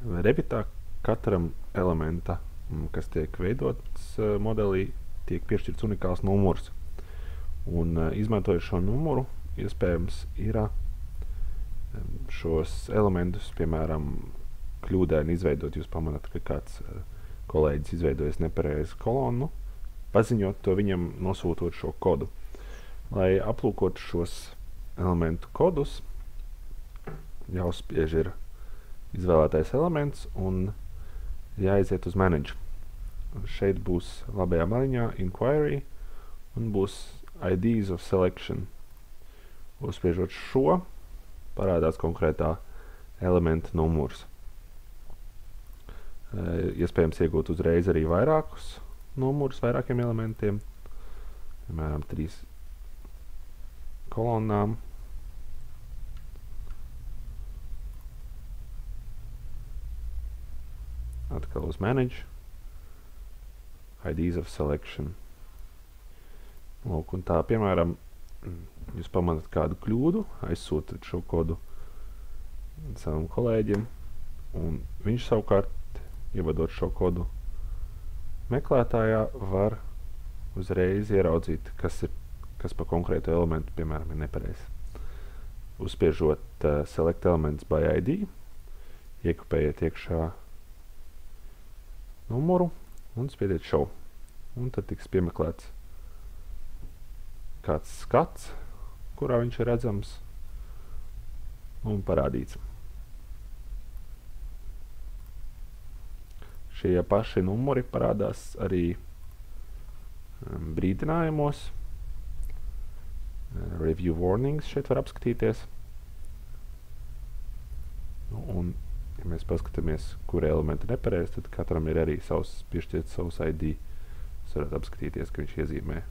Revitā katram elementa, kas tiek veidots modelī, tiek piešķirts unikāls numurs. Un izmantojot šo numuru, iespējams ir šos elementus, piemēram, kļūdaini izveidot. Jūs pamanāt, ka kāds kolēģis izveidojas nepareizu kolonnu, paziņot to viņam, nosūtot šo kodu. Lai aplūkotu šos elementu kodus, jāuzspiež ir izvēlētais elements un jāiziet uz Manage. Šeit būs labajā maliņā Inquiry un būs IDs of Selection. Uzspiežot šo, parādās konkrētā elementa numurs. Iespējams iegūt uzreiz arī vairākus numurus, vairākiem elementiem, piemēram, 3 kolonnām. Atkal uz Manage, IDs of Selection. Lūk, un tā, piemēram, jūs pamanāt kādu kļūdu, aizsūtat šo kodu savam kolēģim, un viņš savukārt, ievadot šo kodu meklētājā, var uzreiz ieraudzīt, kas pa konkrētu elementu, piemēram, ir nepareizi. Uzspiežot Select Elements by ID, iekopējiet iekšā numuru un spiediet Show. Un tad tiks piemeklēts kāds skats, kurā viņš ir redzams un parādīts. Šie paši numuri parādās arī brīdinājumos. Review warnings šeit var apskatīties. Un, ja mēs paskatāmies, kuri elementi nepareizi, tad katram ir arī piešķirts savs ID. Jūs varat apskatīties, ka viņš iezīmē